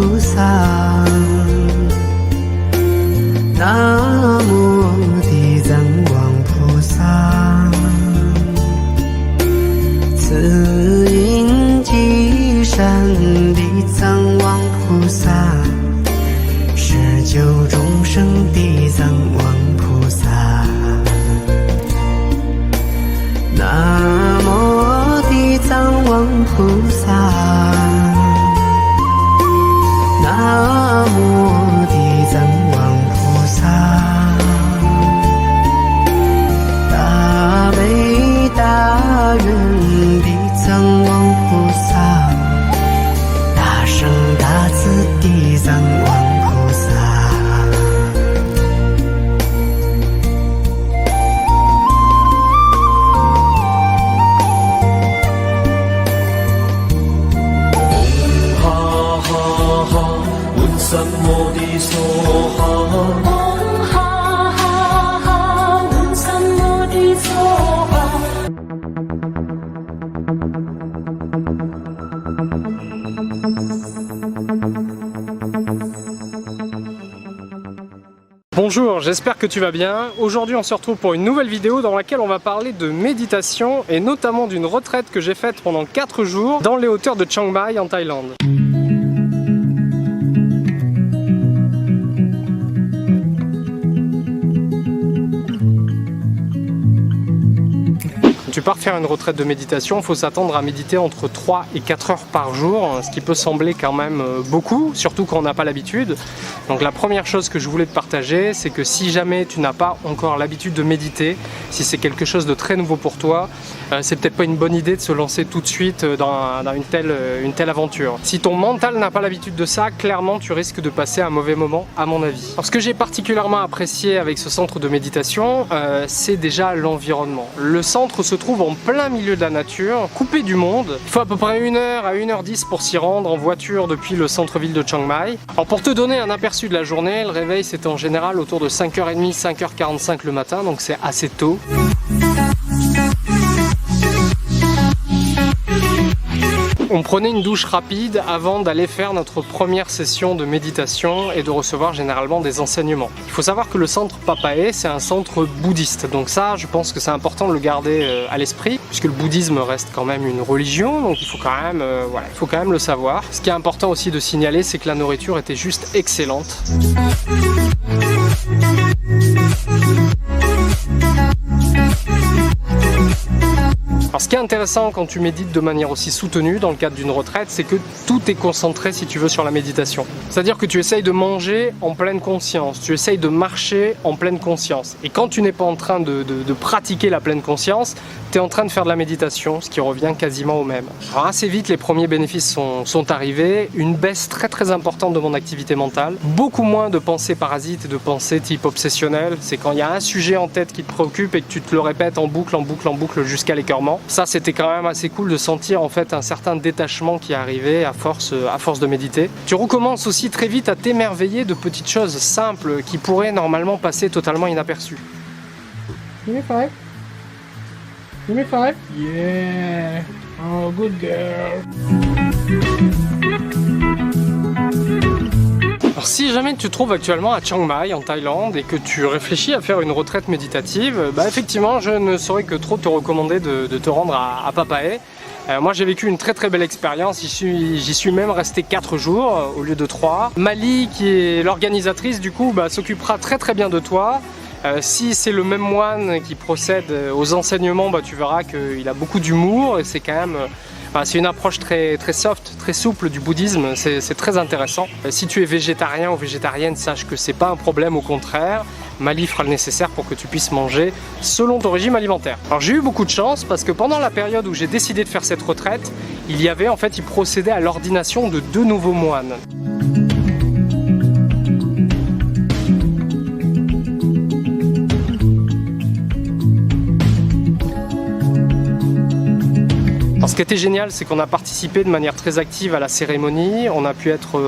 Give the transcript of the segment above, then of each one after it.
菩萨，南无地藏王菩萨，慈音积善地藏王菩萨，施救众生地藏王菩萨，南无地藏王菩萨，南无地藏王菩萨，大悲大愿地藏王菩萨，大圣大慈地藏王菩萨。三摩地娑哈，唵哈哈哈，唵三摩地娑哈。Bonjour, j'espère que tu vas bien. Aujourd'hui on se retrouve pour une nouvelle vidéo dans laquelle on va parler de méditation et notamment d'une retraite que j'ai faite pendant 4 jours dans les hauteurs de Chiang Mai en Thaïlande. Tu pars faire une retraite de méditation, il faut s'attendre à méditer entre 3 et 4 heures par jour, ce qui peut sembler quand même beaucoup, surtout quand on n'a pas l'habitude. Donc la première chose que je voulais te partager, c'est que si jamais tu n'as pas encore l'habitude de méditer, si c'est quelque chose de très nouveau pour toi, c'est peut-être pas une bonne idée de se lancer tout de suite dans une telle aventure. Si ton mental n'a pas l'habitude de ça, clairement tu risques de passer un mauvais moment à mon avis. Alors, ce que j'ai particulièrement apprécié avec ce centre de méditation, c'est déjà l'environnement. Le centre se trouve en plein milieu de la nature, coupé du monde. Il faut à peu près 1 heure à 1h10 pour s'y rendre en voiture depuis le centre-ville de Chiang Mai. Alors pour te donner un aperçu de la journée, le réveil c'est en général autour de 5h30, 5h45 le matin, donc c'est assez tôt. On prenait une douche rapide avant d'aller faire notre première session de méditation et de recevoir généralement des enseignements. Il faut savoir que le centre Papae, c'est un centre bouddhiste. Donc ça, je pense que c'est important de le garder à l'esprit, puisque le bouddhisme reste quand même une religion, donc il faut quand même le savoir. Ce qui est important aussi de signaler, c'est que la nourriture était juste excellente. Alors ce qui est intéressant quand tu médites de manière aussi soutenue dans le cadre d'une retraite, c'est que tout est concentré si tu veux sur la méditation. C'est-à-dire que tu essayes de manger en pleine conscience, tu essayes de marcher en pleine conscience. Et quand tu n'es pas en train de pratiquer la pleine conscience, tu es en train de faire de la méditation, ce qui revient quasiment au même. Alors assez vite les premiers bénéfices sont arrivés, une baisse très importante de mon activité mentale, beaucoup moins de pensées parasites et de pensées type obsessionnelles. C'est quand il y a un sujet en tête qui te préoccupe et que tu te le répètes en boucle jusqu'à l'écœurement. Ça c'était quand même assez cool de sentir en fait un certain détachement qui arrivait à force de méditer. Tu recommences aussi très vite à t'émerveiller de petites choses simples qui pourraient normalement passer totalement inaperçues. Give me 5. Give me 5. Yeah. Oh, good girl. Alors si jamais tu te trouves actuellement à Chiang Mai en Thaïlande et que tu réfléchis à faire une retraite méditative, effectivement je ne saurais que trop te recommander de te rendre à Papae. Moi j'ai vécu une très belle expérience, j'y suis même resté 4 jours au lieu de 3. Mali qui est l'organisatrice du coup s'occupera très bien de toi. Si c'est le même moine qui procède aux enseignements, tu verras qu'il a beaucoup d'humour et c'est quand même... c'est une approche très soft, très souple du bouddhisme, c'est très intéressant. Si tu es végétarien ou végétarienne, sache que c'est pas un problème, au contraire. Mali fera le nécessaire pour que tu puisses manger selon ton régime alimentaire. Alors j'ai eu beaucoup de chance parce que pendant la période où j'ai décidé de faire cette retraite, il procédait à l'ordination de 2 nouveaux moines. Alors ce qui était génial, c'est qu'on a participé de manière très active à la cérémonie, on a pu être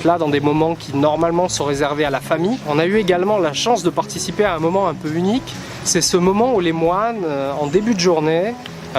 là dans des moments qui normalement sont réservés à la famille. On a eu également la chance de participer à un moment un peu unique, c'est ce moment où les moines, en début de journée,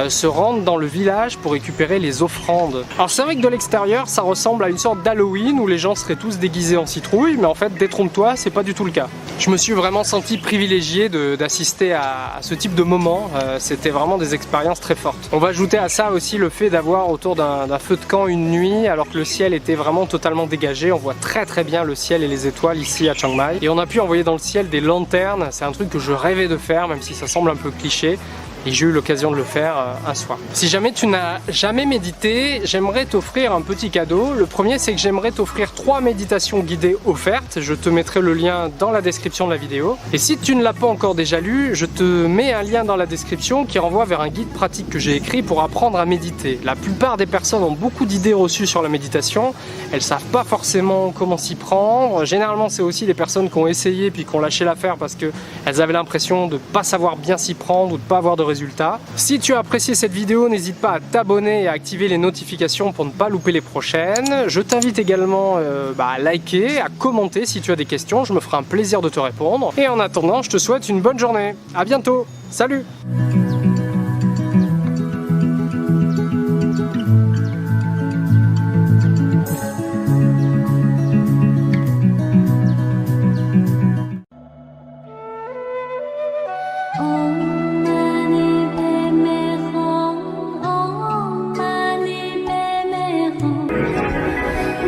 se rendent dans le village pour récupérer les offrandes. Alors c'est vrai que de l'extérieur ça ressemble à une sorte d'Halloween où les gens seraient tous déguisés en citrouille, mais en fait détrompe-toi, c'est pas du tout le cas. Je me suis vraiment senti privilégié d'assister à ce type de moment, c'était vraiment des expériences très fortes. On va ajouter à ça aussi le fait d'avoir autour d'un feu de camp une nuit alors que le ciel était vraiment totalement dégagé, on voit très bien le ciel et les étoiles ici à Chiang Mai. Et on a pu envoyer dans le ciel des lanternes, c'est un truc que je rêvais de faire même si ça semble un peu cliché. Et j'ai eu l'occasion de le faire un soir. Si jamais tu n'as jamais médité, j'aimerais t'offrir un petit cadeau. Le premier, c'est que j'aimerais t'offrir 3 méditations guidées offertes. Je te mettrai le lien dans la description de la vidéo. Et si tu ne l'as pas encore déjà lu, je te mets un lien dans la description qui renvoie vers un guide pratique que j'ai écrit pour apprendre à méditer. La plupart des personnes ont beaucoup d'idées reçues sur la méditation. Elles savent pas forcément comment s'y prendre. Généralement, c'est aussi des personnes qui ont essayé puis qui ont lâché l'affaire parce qu'elles avaient l'impression de ne pas savoir bien s'y prendre ou de ne pas avoir de résultats. Si tu as apprécié cette vidéo, n'hésite pas à t'abonner et à activer les notifications pour ne pas louper les prochaines. Je t'invite également à liker, à commenter si tu as des questions, je me ferai un plaisir de te répondre. Et en attendant, je te souhaite une bonne journée. À bientôt, salut!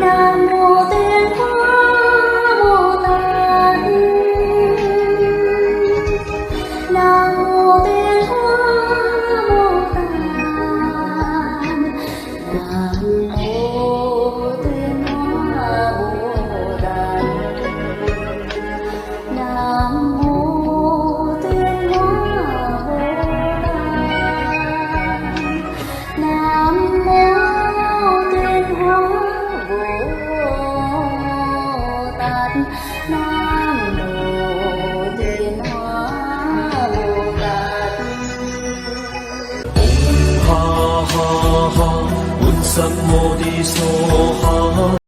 Nam mô Di Đà